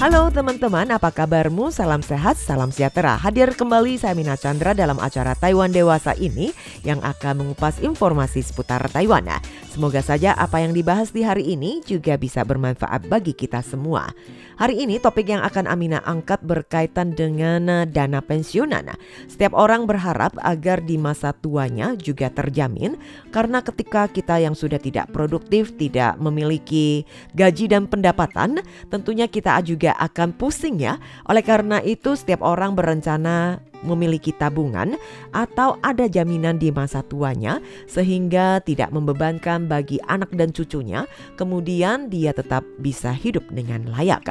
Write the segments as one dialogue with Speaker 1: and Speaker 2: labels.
Speaker 1: Halo teman-teman, apa kabarmu? Salam sehat, salam sejahtera. Hadir kembali saya Mina Chandra dalam acara Taiwan Dewasa ini yang akan mengupas informasi seputar Taiwan. Semoga saja apa yang dibahas di hari ini juga bisa bermanfaat bagi kita semua. Hari ini topik yang akan Amina angkat berkaitan dengan dana pensiunan. Setiap orang berharap agar di masa tuanya juga terjamin, karena ketika kita yang sudah tidak produktif, tidak memiliki gaji dan pendapatan, tentunya kita juga akan pusing ya. Oleh karena itu setiap orang berencana memiliki tabungan atau ada jaminan di masa tuanya sehingga tidak membebankan bagi anak dan cucunya, kemudian dia tetap bisa hidup dengan layak.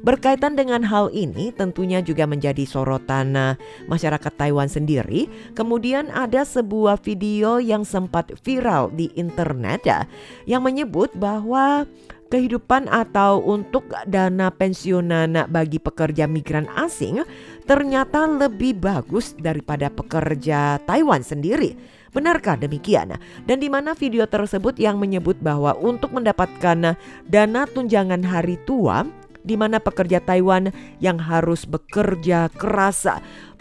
Speaker 1: Berkaitan dengan hal ini tentunya juga menjadi sorotan masyarakat Taiwan sendiri. Kemudian ada sebuah video yang sempat viral di internet yang menyebut bahwa kehidupan atau untuk dana pensiunan bagi pekerja migran asing ternyata lebih bagus daripada pekerja Taiwan sendiri. Benarkah demikian? Dan di mana video tersebut yang menyebut bahwa untuk mendapatkan dana tunjangan hari tua, di mana pekerja Taiwan yang harus bekerja keras,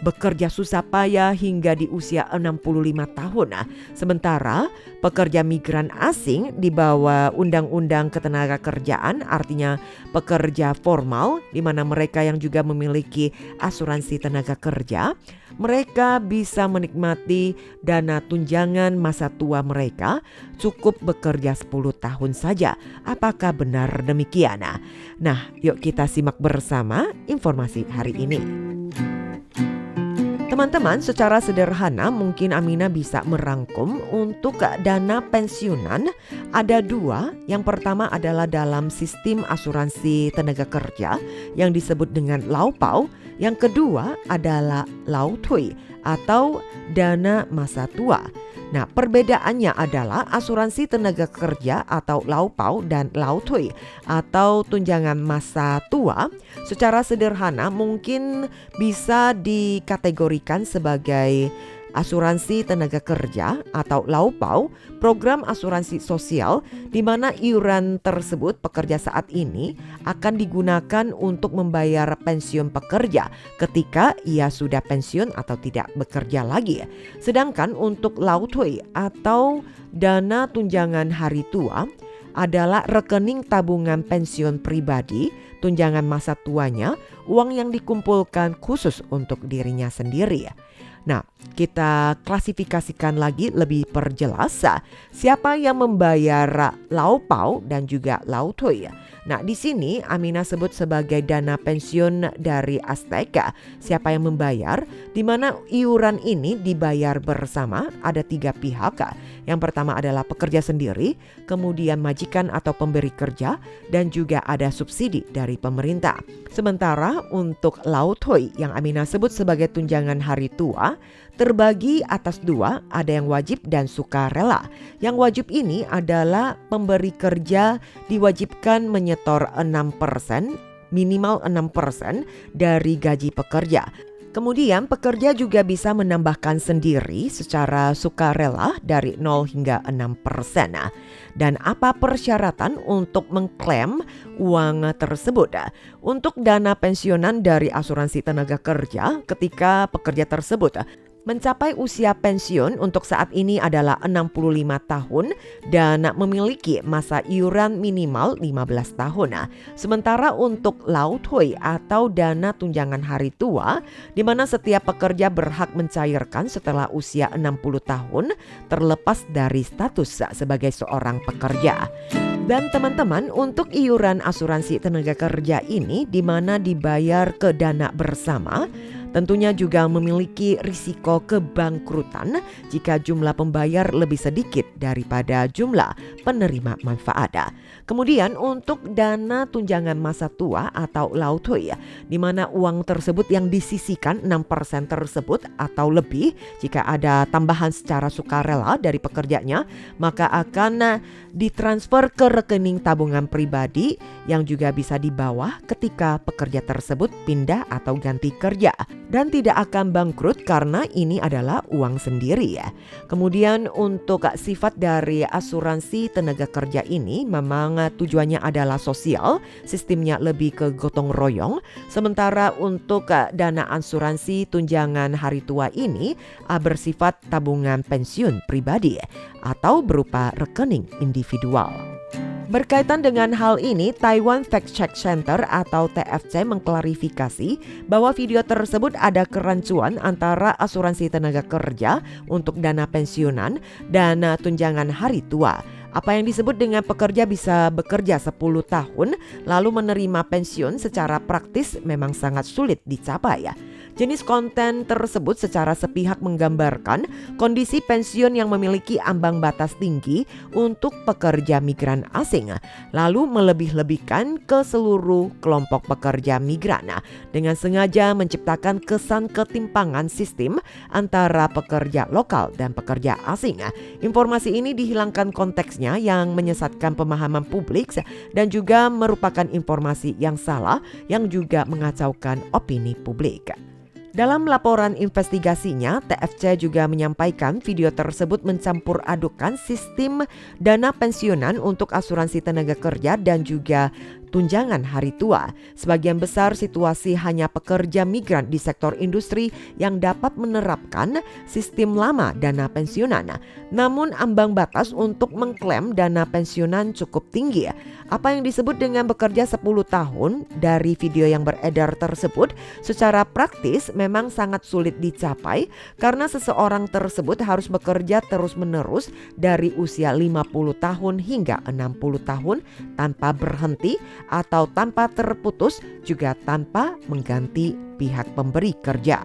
Speaker 1: bekerja susah payah hingga di usia 65 tahun. Sementara pekerja migran asing di bawah Undang-Undang Ketenagakerjaan, artinya pekerja formal, di mana mereka yang juga memiliki asuransi tenaga kerja, mereka bisa menikmati dana tunjangan masa tua mereka cukup bekerja 10 tahun saja. Apakah benar demikian? Nah, yuk kita simak bersama informasi hari ini. Teman-teman, secara sederhana mungkin Amina bisa merangkum untuk dana pensiunan ada dua. Yang pertama adalah dalam sistem asuransi tenaga kerja yang disebut dengan Lau Pau. Yang kedua adalah Lau Tui atau dana masa tua. Nah, perbedaannya adalah asuransi tenaga kerja atau Lau Pau dan Lau Tui atau tunjangan masa tua secara sederhana mungkin bisa dikategorikan sebagai asuransi tenaga kerja atau Lau Pau, program asuransi sosial di mana iuran tersebut pekerja saat ini akan digunakan untuk membayar pensiun pekerja ketika ia sudah pensiun atau tidak bekerja lagi. Sedangkan untuk Lau Tui atau dana tunjangan hari tua adalah rekening tabungan pensiun pribadi, tunjangan masa tuanya, uang yang dikumpulkan khusus untuk dirinya sendiri. Nah, kita klasifikasikan lagi lebih perjelas siapa yang membayar Lau Pau dan juga Lau Tui. Nah, di sini Amina sebut sebagai dana pensiun dari Aztec. Siapa yang membayar? Di mana iuran ini dibayar bersama ada 3 pihak. Yang pertama adalah pekerja sendiri, kemudian majikan atau pemberi kerja, dan juga ada subsidi dari pemerintah. Sementara untuk Lau Tui yang Amina sebut sebagai tunjangan hari tua terbagi atas 2, ada yang wajib dan sukarela. Yang wajib ini adalah pemberi kerja diwajibkan menyetor 6%, minimal 6% dari gaji pekerja. Kemudian pekerja juga bisa menambahkan sendiri secara sukarela dari 0 hingga 6%. Dan apa persyaratan untuk mengklaim uang tersebut? Untuk dana pensiunan dari asuransi tenaga kerja ketika pekerja tersebut mencapai usia pensiun untuk saat ini adalah 65 tahun dan memiliki masa iuran minimal 15 tahun. Sementara untuk Lau Tui atau dana tunjangan hari tua, di mana setiap pekerja berhak mencairkan setelah usia 60 tahun terlepas dari status sebagai seorang pekerja. Dan teman-teman, untuk iuran asuransi tenaga kerja ini di mana dibayar ke dana bersama, tentunya juga memiliki risiko kebangkrutan jika jumlah pembayar lebih sedikit daripada jumlah penerima manfaat. Kemudian untuk dana tunjangan masa tua atau Lau Tui, di mana uang tersebut yang disisihkan 6% tersebut atau lebih jika ada tambahan secara sukarela dari pekerjanya, maka akan ditransfer ke rekening tabungan pribadi yang juga bisa di bawah ketika pekerja tersebut pindah atau ganti kerja. dan tidak akan bangkrut karena ini adalah uang sendiri ya. Kemudian untuk sifat dari asuransi tenaga kerja ini memang tujuannya adalah sosial, sistemnya lebih ke gotong royong. Sementara untuk dana asuransi tunjangan hari tua ini bersifat tabungan pensiun pribadi atau berupa rekening individual. Berkaitan dengan hal ini, Taiwan Fact Check Center atau TFC mengklarifikasi bahwa video tersebut ada kerancuan antara asuransi tenaga kerja untuk dana pensiunan dan tunjangan hari tua. Apa yang disebut dengan pekerja bisa bekerja 10 tahun lalu menerima pensiun secara praktis memang sangat sulit dicapai ya. Jenis konten tersebut secara sepihak menggambarkan kondisi pensiun yang memiliki ambang batas tinggi untuk pekerja migran asing, lalu melebih-lebihkan ke seluruh kelompok pekerja migran dengan sengaja menciptakan kesan ketimpangan sistem antara pekerja lokal dan pekerja asing. Informasi ini dihilangkan konteksnya yang menyesatkan pemahaman publik dan juga merupakan informasi yang salah yang juga mengacaukan opini publik. Dalam laporan investigasinya, TFC juga menyampaikan video tersebut mencampur adukan sistem dana pensiunan untuk asuransi tenaga kerja dan juga tunjangan hari tua. Sebagian besar situasi hanya pekerja migran di sektor industri yang dapat menerapkan sistem lama dana pensiunan. Namun ambang batas untuk mengklaim dana pensiunan cukup tinggi. Apa yang disebut dengan bekerja 10 tahun dari video yang beredar tersebut secara praktis memang sangat sulit dicapai karena seseorang tersebut harus bekerja terus-menerus dari usia 50 tahun hingga 60 tahun tanpa berhenti atau tanpa terputus, juga tanpa mengganti pihak pemberi kerja.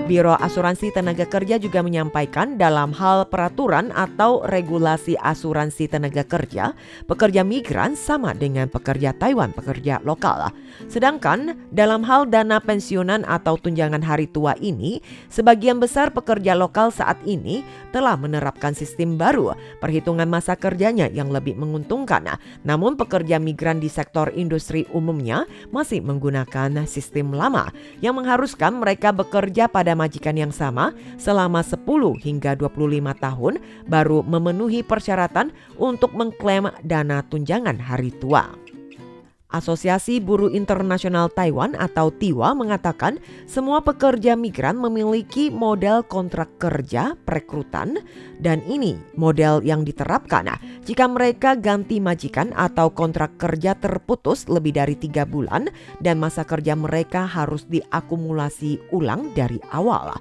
Speaker 1: Biro Asuransi Tenaga Kerja juga menyampaikan dalam hal peraturan atau regulasi asuransi tenaga kerja, pekerja migran sama dengan pekerja Taiwan, pekerja lokal. Sedangkan dalam hal dana pensiunan atau tunjangan hari tua ini, sebagian besar pekerja lokal saat ini telah menerapkan sistem baru, perhitungan masa kerjanya yang lebih menguntungkan. Namun pekerja migran di sektor industri umumnya masih menggunakan sistem lama yang mengharuskan mereka bekerja pada majikan yang sama selama 10 hingga 25 tahun baru memenuhi persyaratan untuk mengklaim dana tunjangan hari tua. Asosiasi Buruh Internasional Taiwan atau TIWA mengatakan semua pekerja migran memiliki model kontrak kerja perekrutan dan ini model yang diterapkan jika mereka ganti majikan atau kontrak kerja terputus lebih dari 3 bulan dan masa kerja mereka harus diakumulasi ulang dari awal.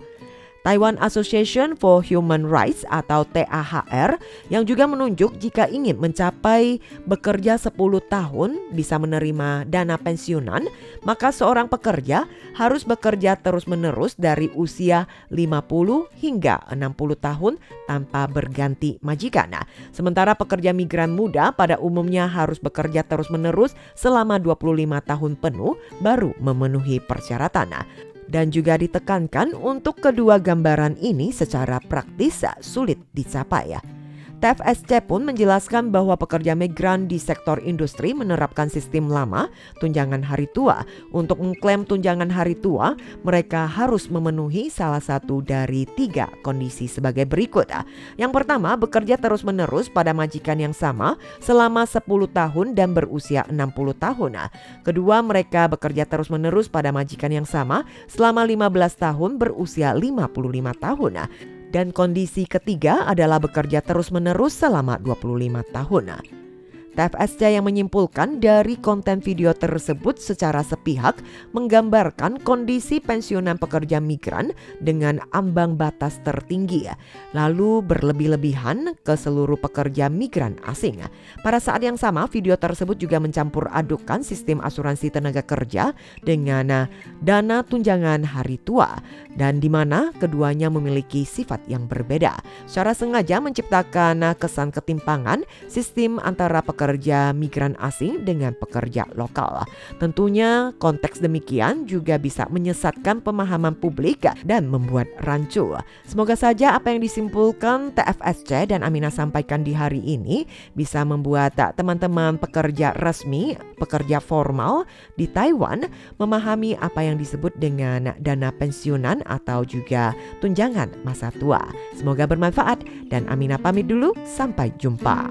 Speaker 1: Taiwan Association for Human Rights atau TAHR yang juga menunjuk jika ingin mencapai bekerja 10 tahun bisa menerima dana pensiunan, maka seorang pekerja harus bekerja terus-menerus dari usia 50 hingga 60 tahun tanpa berganti majikan. Sementara pekerja migran muda pada umumnya harus bekerja terus-menerus selama 25 tahun penuh baru memenuhi persyaratan. Dan juga ditekankan untuk kedua gambaran ini secara praktis sulit dicapai ya. TFSC pun menjelaskan bahwa pekerja migran di sektor industri menerapkan sistem lama tunjangan hari tua. Untuk mengklaim tunjangan hari tua, mereka harus memenuhi salah satu dari 3 kondisi sebagai berikut. Yang pertama, bekerja terus-menerus pada majikan yang sama selama 10 tahun dan berusia 60 tahun. Kedua, mereka bekerja terus-menerus pada majikan yang sama selama 15 tahun berusia 55 tahun. Dan kondisi ketiga adalah bekerja terus-menerus selama 25 tahun. TFSC yang menyimpulkan dari konten video tersebut secara sepihak menggambarkan kondisi pensiunan pekerja migran dengan ambang batas tertinggi, lalu berlebih-lebihan ke seluruh pekerja migran asing. Pada saat yang sama, video tersebut juga mencampur adukan sistem asuransi tenaga kerja dengan dana tunjangan hari tua, dan di mana keduanya memiliki sifat yang berbeda. Secara sengaja menciptakan kesan ketimpangan sistem antara pekerja pekerja migran asing dengan pekerja lokal. Tentunya konteks demikian juga bisa menyesatkan pemahaman publik dan membuat rancu. Semoga saja apa yang disimpulkan TFSC dan Amina sampaikan di hari ini bisa membuat teman-teman pekerja resmi, pekerja formal di Taiwan memahami apa yang disebut dengan dana pensiunan atau juga tunjangan masa tua. Semoga bermanfaat dan Amina pamit dulu, sampai jumpa.